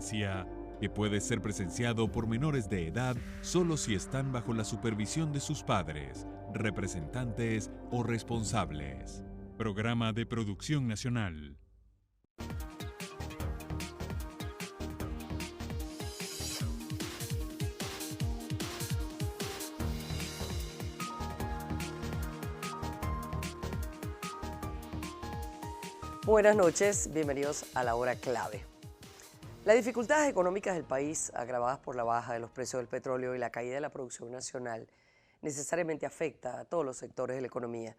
violencia, que puede ser presenciado por menores de edad solo si están bajo la supervisión de sus padres, representantes o responsables. Programa de Producción Nacional. Buenas noches, bienvenidos a la hora clave. Las dificultades económicas del país, agravadas por la baja de los precios del petróleo y la caída de la producción nacional, necesariamente afecta a todos los sectores de la economía.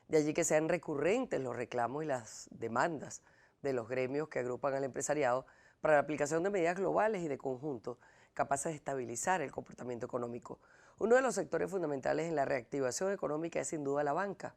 De allí que sean recurrentes los reclamos y las demandas de los gremios que agrupan al empresariado para la aplicación de medidas globales y de conjunto capaces de estabilizar el comportamiento económico. Uno de los sectores fundamentales en la reactivación económica es sin duda la banca.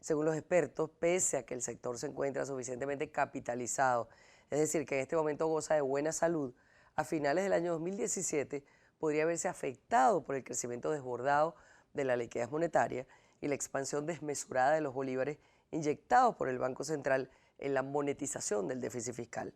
Según los expertos, pese a que el sector se encuentra suficientemente capitalizado, es decir, que en este momento goza de buena salud, a finales del año 2017 podría verse afectado por el crecimiento desbordado de la liquidez monetaria y la expansión desmesurada de los bolívares inyectados por el Banco Central en la monetización del déficit fiscal.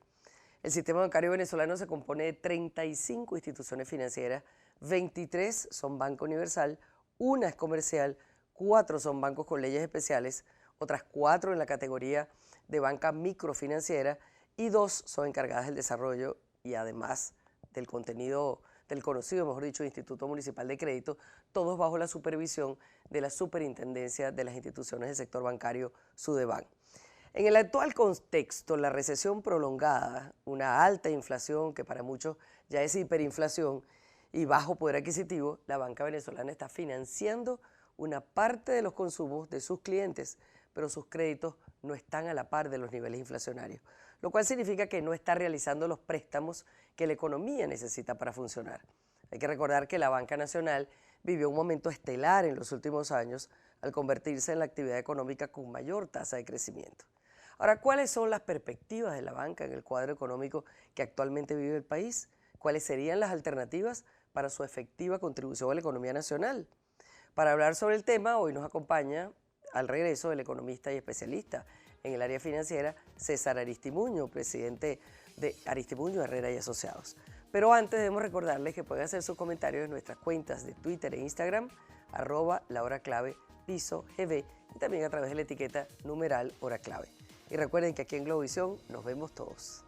El sistema bancario venezolano se compone de 35 instituciones financieras, 23 son Banco Universal, una es comercial, 4 son bancos con leyes especiales, otras 4 en la categoría de banca microfinanciera y 2 son encargadas del desarrollo y además del contenido del conocido, mejor dicho, Instituto Municipal de Crédito, todos bajo la supervisión de la Superintendencia de las Instituciones del Sector Bancario, Sudeban. En el actual contexto, la recesión prolongada, una alta inflación que para muchos ya es hiperinflación y bajo poder adquisitivo, la banca venezolana está financiando una parte de los consumos de sus clientes, pero sus créditos no están a la par de los niveles inflacionarios, lo cual significa que no está realizando los préstamos que la economía necesita para funcionar. Hay que recordar que la Banca Nacional vivió un momento estelar en los últimos años al convertirse en la actividad económica con mayor tasa de crecimiento. Ahora, ¿cuáles son las perspectivas de la banca en el cuadro económico que actualmente vive el país? ¿Cuáles serían las alternativas para su efectiva contribución a la economía nacional? Para hablar sobre el tema, hoy nos acompaña al regreso el economista y especialista en el área financiera, César Aristimuño, presidente de Aristimuño, Herrera y Asociados. Pero antes debemos recordarles que pueden hacer sus comentarios en nuestras cuentas de Twitter e Instagram, @lahoraclave, piso GB, y también a través de la etiqueta numeral hora clave. Y recuerden que aquí en Globovisión nos vemos todos.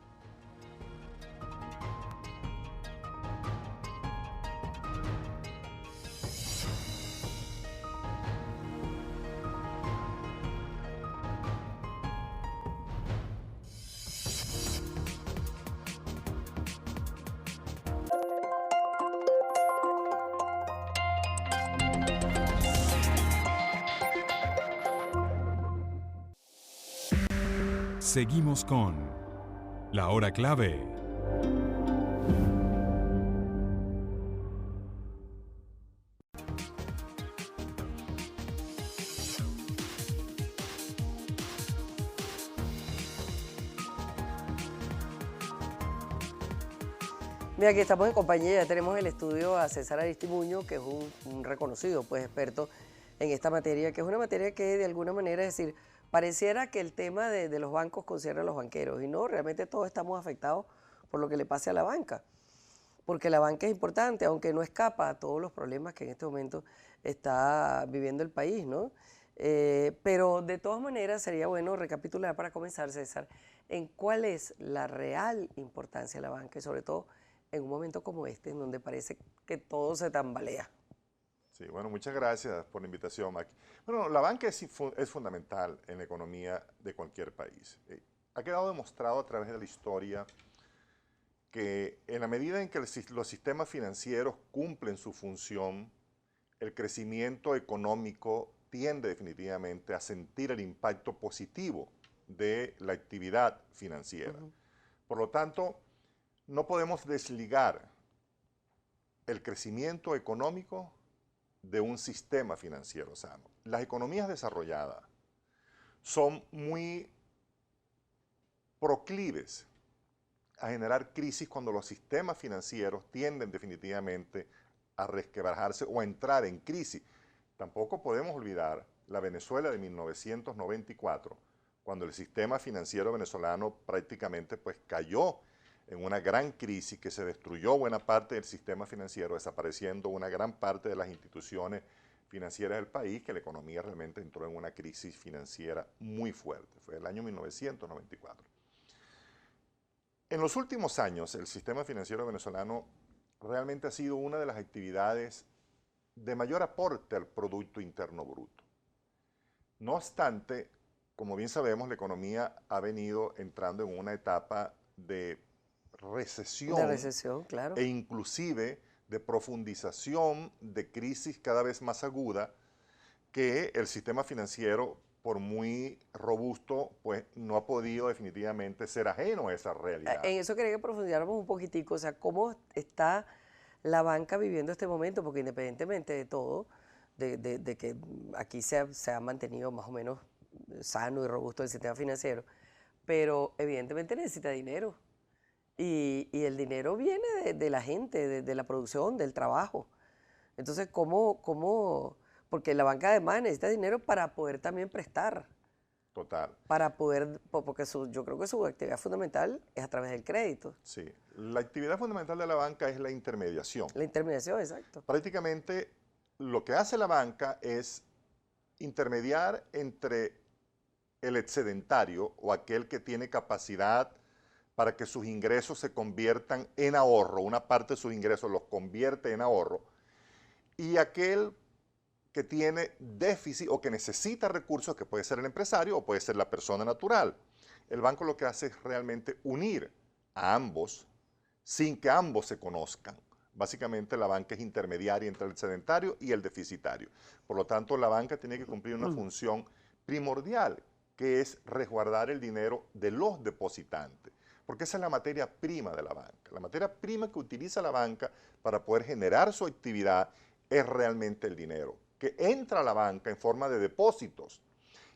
Seguimos con La Hora Clave. Mira, aquí estamos en compañía, ya tenemos en el estudio a César Aristimuño, que es un reconocido experto en esta materia, que es una materia que de alguna manera, es decir, pareciera que el tema de los bancos concierne a los banqueros, y no, realmente todos estamos afectados por lo que le pase a la banca, porque la banca es importante, aunque no escapa a todos los problemas que en este momento está viviendo el país, ¿no? Pero de todas maneras sería bueno recapitular para comenzar, César, en cuál es la real importancia de la banca y sobre todo en un momento como este, en donde parece que todo se tambalea. Sí, bueno, muchas gracias por la invitación, Maki. Bueno, la banca es fundamental en la economía de cualquier país. Ha quedado demostrado a través de la historia que en la medida en que los sistemas financieros cumplen su función, el crecimiento económico tiende definitivamente a sentir el impacto positivo de la actividad financiera. Por lo tanto, no podemos desligar el crecimiento económico de un sistema financiero sano. Las economías desarrolladas son muy proclives a generar crisis cuando los sistemas financieros tienden definitivamente a resquebrajarse o a entrar en crisis. Tampoco podemos olvidar la Venezuela de 1994, cuando el sistema financiero venezolano prácticamente cayó en una gran crisis que se destruyó buena parte del sistema financiero, desapareciendo una gran parte de las instituciones financieras del país, que la economía realmente entró en una crisis financiera muy fuerte. Fue el año 1994. En los últimos años, el sistema financiero venezolano realmente ha sido una de las actividades de mayor aporte al Producto Interno Bruto. No obstante, como bien sabemos, la economía ha venido entrando en una etapa de recesión, claro. e inclusive de profundización de crisis cada vez más aguda, que el sistema financiero, por muy robusto, pues no ha podido definitivamente ser ajeno a esa realidad. En eso quería que profundizáramos un poquitico, o sea, cómo está la banca viviendo este momento, porque independientemente de todo, de que aquí se ha mantenido más o menos sano y robusto el sistema financiero, pero evidentemente necesita dinero. Y el dinero viene de la gente, de la producción, del trabajo. Entonces, porque la banca además necesita dinero para poder también prestar. Total. Para poder, porque yo creo que su actividad fundamental es a través del crédito. Sí, la actividad fundamental de la banca es la intermediación. La intermediación, exacto. Prácticamente lo que hace la banca es intermediar entre el excedentario o aquel que tiene capacidad para que sus ingresos se conviertan en ahorro, una parte de sus ingresos los convierte en ahorro, y aquel que tiene déficit o que necesita recursos, que puede ser el empresario o puede ser la persona natural. El banco lo que hace es realmente unir a ambos sin que ambos se conozcan. Básicamente la banca es intermediaria entre el sedentario y el deficitario. Por lo tanto, la banca tiene que cumplir una función primordial, que es resguardar el dinero de los depositantes, porque esa es la materia prima de la banca. La materia prima que utiliza la banca para poder generar su actividad es realmente el dinero, que entra a la banca en forma de depósitos,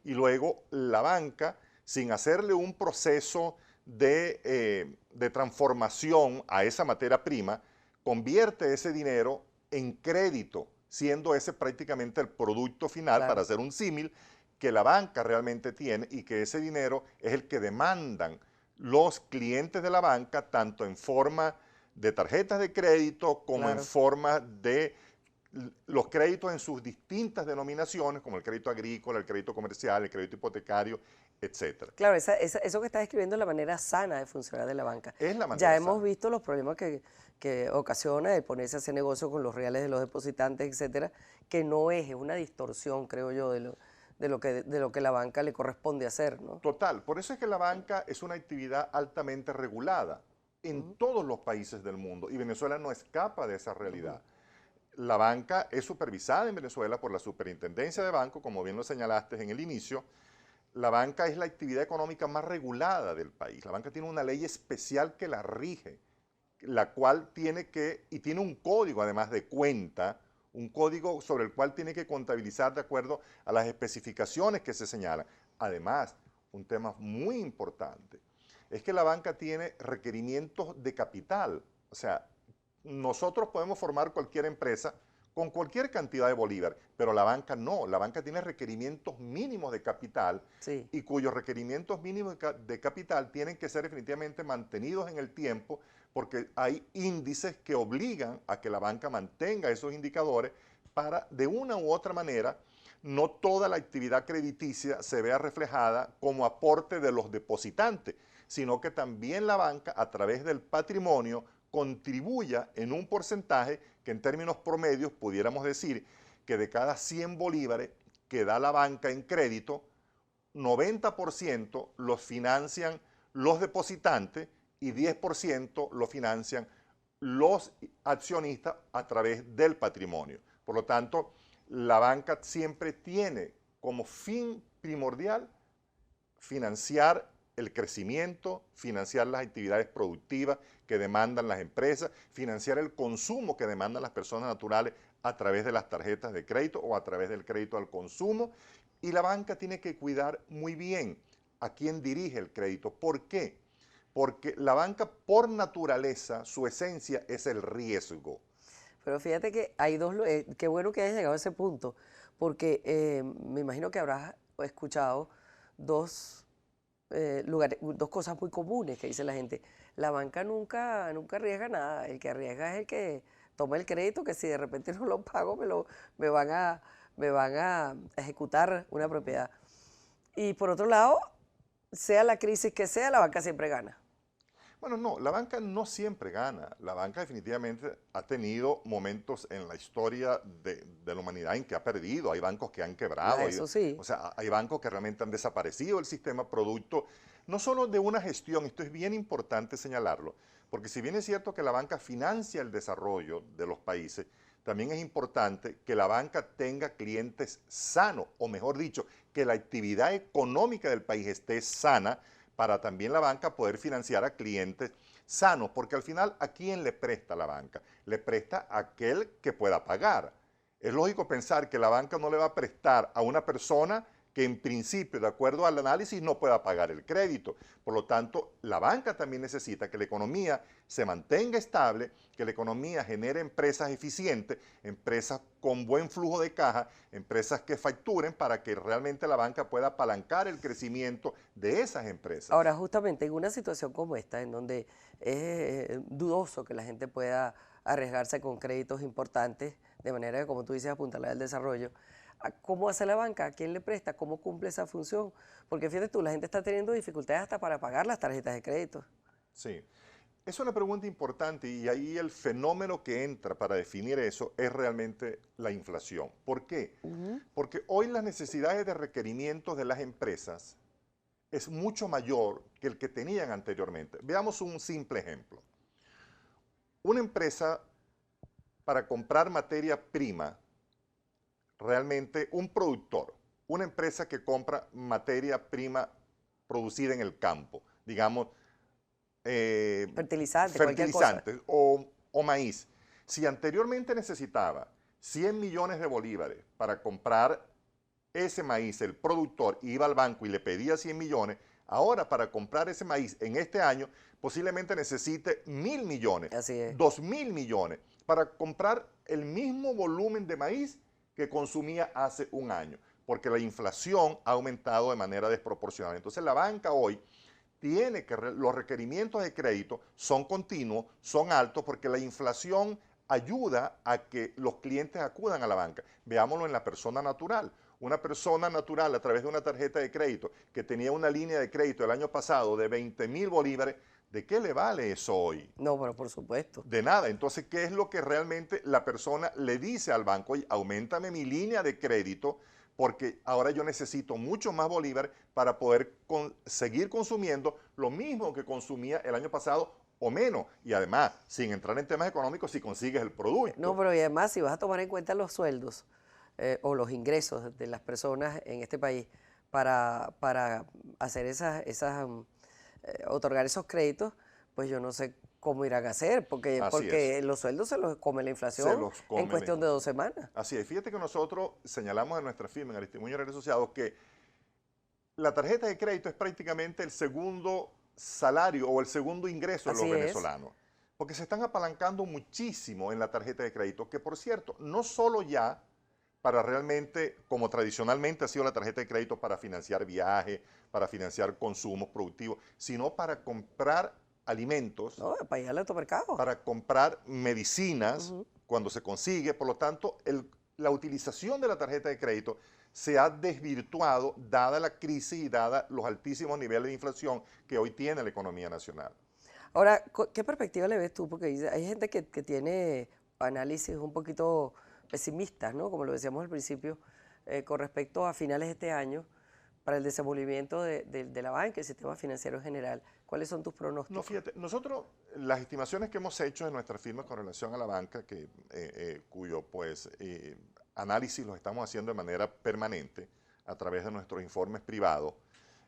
y luego la banca, sin hacerle un proceso de transformación a esa materia prima, convierte ese dinero en crédito, siendo ese prácticamente el producto final, Claro. para hacer un símil, que la banca realmente tiene, y que ese dinero es el que demandan los clientes de la banca, tanto en forma de tarjetas de crédito como Claro. en forma de los créditos en sus distintas denominaciones, como el crédito agrícola, el crédito comercial, el crédito hipotecario, etc. Claro, eso que estás describiendo es la manera sana de funcionar de la banca. Es la manera Ya hemos sana. visto los problemas que ocasiona el ponerse a hacer negocio con los reales de los depositantes, etcétera, que no es una distorsión, creo yo, de lo que la banca le corresponde hacer, ¿no? Total, por eso es que la banca es una actividad altamente regulada en todos los países del mundo, y Venezuela no escapa de esa realidad. La banca es supervisada en Venezuela por la Superintendencia de Banco, como bien lo señalaste en el inicio. La banca es la actividad económica más regulada del país. La banca tiene una ley especial que la rige, la cual tiene un código además de cuenta, un código sobre el cual tiene que contabilizar de acuerdo a las especificaciones que se señalan. Además, un tema muy importante es que la banca tiene requerimientos de capital. O sea, nosotros podemos formar cualquier empresa con cualquier cantidad de bolívar, pero la banca no. La banca tiene requerimientos mínimos de capital, Sí. y cuyos requerimientos mínimos de capital tienen que ser definitivamente mantenidos en el tiempo, porque hay índices que obligan a que la banca mantenga esos indicadores para, de una u otra manera, no toda la actividad crediticia se vea reflejada como aporte de los depositantes, sino que también la banca, a través del patrimonio, contribuya en un porcentaje que en términos promedios pudiéramos decir que de cada 100 bolívares que da la banca en crédito, 90% los financian los depositantes y 10% lo financian los accionistas a través del patrimonio. Por lo tanto, la banca siempre tiene como fin primordial financiar el crecimiento, financiar las actividades productivas que demandan las empresas, financiar el consumo que demandan las personas naturales a través de las tarjetas de crédito o a través del crédito al consumo. Y la banca tiene que cuidar muy bien a quién dirige el crédito. ¿Por qué? Porque la banca, por naturaleza, su esencia es el riesgo. Pero fíjate que hay qué bueno que hayas llegado a ese punto, porque me imagino que habrás escuchado dos dos cosas muy comunes que dice la gente. La banca nunca arriesga nada. El que arriesga es el que toma el crédito, que si de repente no lo pago, me van a ejecutar una propiedad. Y por otro lado, sea la crisis que sea, la banca siempre gana. Bueno, no, la banca no siempre gana. La banca definitivamente ha tenido momentos en la historia de la humanidad en que ha perdido. Hay bancos que han quebrado. Eso sí. O sea, hay bancos que realmente han desaparecido del sistema producto, no solo de una gestión, esto es bien importante señalarlo, porque si bien es cierto que la banca financia el desarrollo de los países, también es importante que la banca tenga clientes sanos, o mejor dicho, que la actividad económica del país esté sana, para también la banca poder financiar a clientes sanos, porque al final, ¿a quién le presta la banca? Le presta a aquel que pueda pagar. Es lógico pensar que la banca no le va a prestar a una persona que en principio, de acuerdo al análisis, no pueda pagar el crédito. Por lo tanto, la banca también necesita que la economía se mantenga estable, que la economía genere empresas eficientes, empresas con buen flujo de caja, empresas que facturen para que realmente la banca pueda apalancar el crecimiento de esas empresas. Ahora, justamente en una situación como esta, en donde es dudoso que la gente pueda arriesgarse con créditos importantes, de manera que, como tú dices, apuntalar al desarrollo, ¿cómo hace la banca? ¿A quién le presta? ¿Cómo cumple esa función? Porque fíjate tú, la gente está teniendo dificultades hasta para pagar las tarjetas de crédito. Sí, es una pregunta importante y ahí el fenómeno que entra para definir eso es realmente la inflación. ¿Por qué? Porque hoy las necesidades de requerimientos de las empresas es mucho mayor que el que tenían anteriormente. Veamos un simple ejemplo. Una empresa para comprar materia prima, realmente un productor, una empresa que compra materia prima producida en el campo, digamos, fertilizantes o maíz. Si anteriormente necesitaba 100 millones de bolívares para comprar ese maíz, el productor iba al banco y le pedía 100 millones, ahora para comprar ese maíz en este año posiblemente necesite 1.000 millones, 2.000 millones para comprar el mismo volumen de maíz que consumía hace un año, porque la inflación ha aumentado de manera desproporcionada. Entonces la banca hoy tiene que, los requerimientos de crédito son continuos, son altos, porque la inflación ayuda a que los clientes acudan a la banca. Veámoslo en la persona natural. Una persona natural a través de una tarjeta de crédito que tenía una línea de crédito el año pasado de 20.000 bolívares, ¿de qué le vale eso hoy? No, pero por supuesto. De nada. Entonces, ¿qué es lo que realmente la persona le dice al banco? Oye, auméntame mi línea de crédito porque ahora yo necesito mucho más bolívares para poder seguir consumiendo lo mismo que consumía el año pasado o menos. Y además, sin entrar en temas económicos, si consigues el producto. No, pero y además, si vas a tomar en cuenta los sueldos o los ingresos de las personas en este país para hacer otorgar esos créditos, pues yo no sé cómo irán a hacer, porque los sueldos se los come la inflación en cuestión de 2 semanas. Así es. Fíjate que nosotros señalamos en nuestra firma, en Aristegui Muñoz Asociados, que la tarjeta de crédito es prácticamente el segundo salario o el segundo ingreso de los venezolanos. Porque se están apalancando muchísimo en la tarjeta de crédito, que por cierto, no solo ya para realmente, como tradicionalmente ha sido la tarjeta de crédito para financiar viajes, para financiar consumos productivos, sino para comprar alimentos, para ir al automercado, para comprar medicinas cuando se consigue. Por lo tanto, la utilización de la tarjeta de crédito se ha desvirtuado dada la crisis y dada los altísimos niveles de inflación que hoy tiene la economía nacional. Ahora, ¿qué perspectiva le ves tú? Porque hay gente que tiene análisis un poquito pesimistas, ¿no? Como lo decíamos al principio, con respecto a finales de este año, para el desenvolvimiento de la banca y el sistema financiero en general. ¿Cuáles son tus pronósticos? No, fíjate, nosotros, las estimaciones que hemos hecho en nuestra firma con relación a la banca, cuyo pues análisis los estamos haciendo de manera permanente a través de nuestros informes privados,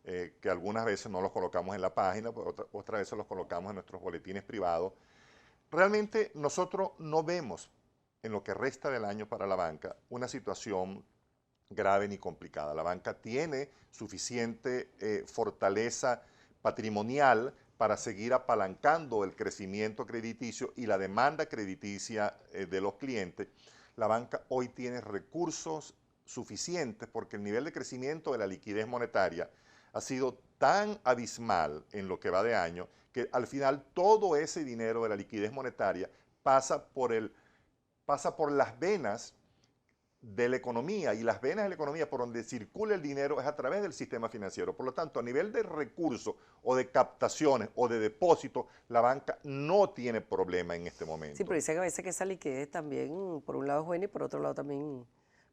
que algunas veces no los colocamos en la página, otras veces los colocamos en nuestros boletines privados. Realmente nosotros no vemos en lo que resta del año para la banca una situación grave ni complicada. La banca tiene suficiente fortaleza patrimonial para seguir apalancando el crecimiento crediticio y la demanda crediticia de los clientes. La banca hoy tiene recursos suficientes porque el nivel de crecimiento de la liquidez monetaria ha sido tan abismal en lo que va de año que al final todo ese dinero de la liquidez monetaria pasa por las venas de la economía, y las venas de la economía por donde circula el dinero es a través del sistema financiero. Por lo tanto, a nivel de recursos o de captaciones o de depósitos, la banca no tiene problema en este momento. Sí, pero dicen a veces que esa liquidez también, por un lado es buena y por otro lado también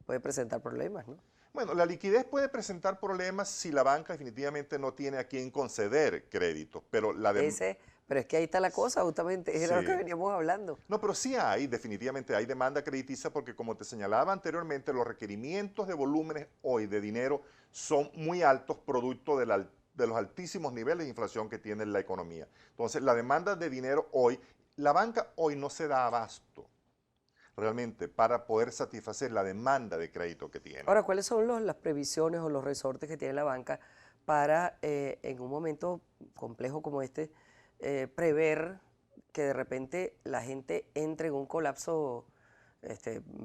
puede presentar problemas, ¿no? Bueno, la liquidez puede presentar problemas si la banca definitivamente no tiene a quién conceder créditos, pero Pero es que ahí está la cosa, justamente, era lo que Sí. veníamos hablando. No, pero sí definitivamente hay demanda crediticia porque como te señalaba anteriormente, los requerimientos de volúmenes hoy de dinero son muy altos producto de los altísimos niveles de inflación que tiene la economía. Entonces, la demanda de dinero hoy, la banca hoy no se da abasto realmente para poder satisfacer la demanda de crédito que tiene. Ahora, ¿cuáles son las previsiones o los resortes que tiene la banca para, en un momento complejo como este, prever que de repente la gente entre en un colapso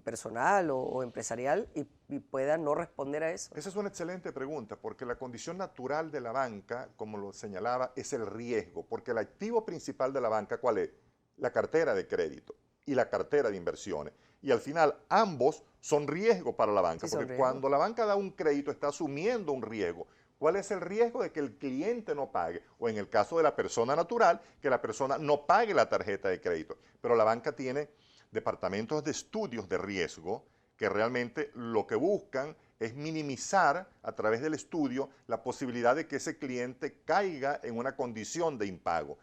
personal o empresarial y pueda no responder a eso? Esa es una excelente pregunta, porque la condición natural de la banca, como lo señalaba, es el riesgo, porque el activo principal de la banca, ¿cuál es? La cartera de crédito y la cartera de inversiones. Y al final, ambos son riesgo para la banca, Sí, son porque riesgo. cuando la banca da un crédito, está asumiendo un riesgo. ¿Cuál es el riesgo de que el cliente no pague? O en el caso de la persona natural, que la persona no pague la tarjeta de crédito. Pero la banca tiene departamentos de estudios de riesgo que realmente lo que buscan es minimizar a través del estudio la posibilidad de que ese cliente caiga en una condición de impago.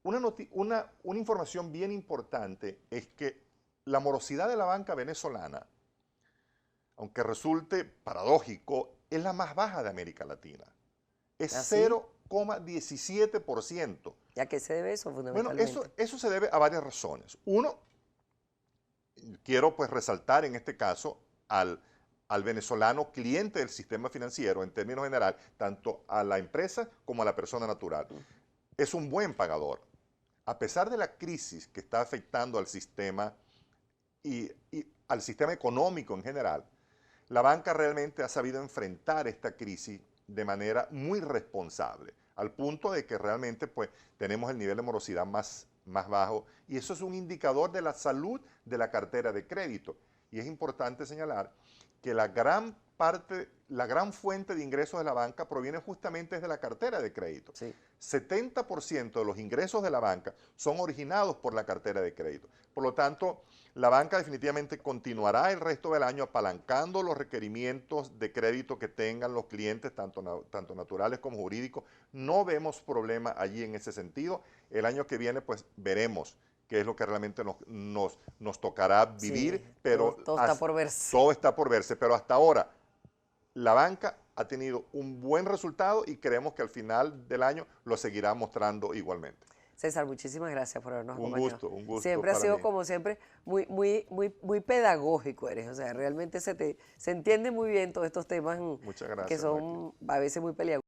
Una información bien importante es que la morosidad de la banca venezolana, aunque resulte paradójico, es la más baja de América Latina. Es ¿Ah, sí? 0,17%. ¿Y a qué se debe eso Bueno, fundamentalmente? eso se debe a varias razones. Uno, quiero pues resaltar en este caso al venezolano cliente del sistema financiero en términos general, tanto a la empresa como a la persona natural. Es un buen pagador. A pesar de la crisis que está afectando al sistema y al sistema económico en general, la banca realmente ha sabido enfrentar esta crisis de manera muy responsable, al punto de que realmente pues, tenemos el nivel de morosidad más bajo, y eso es un indicador de la salud de la cartera de crédito. Y es importante señalar que la gran fuente de ingresos de la banca proviene justamente de la cartera de crédito. Sí. 70% de los ingresos de la banca son originados por la cartera de crédito. Por lo tanto, la banca definitivamente continuará el resto del año apalancando los requerimientos de crédito que tengan los clientes, tanto naturales como jurídicos. No vemos problema allí en ese sentido. El año que viene, pues, veremos qué es lo que realmente nos tocará vivir, Sí, pero todo está por verse. todo está por verse, pero hasta ahora la banca ha tenido un buen resultado y creemos que al final del año lo seguirá mostrando igualmente. César, muchísimas gracias por habernos Un acompañado. gusto Siempre ha para sido, mí. como siempre, muy pedagógico eres. O sea, realmente se entiende muy bien todos estos temas Muchas que gracias, son a veces muy peliagudos.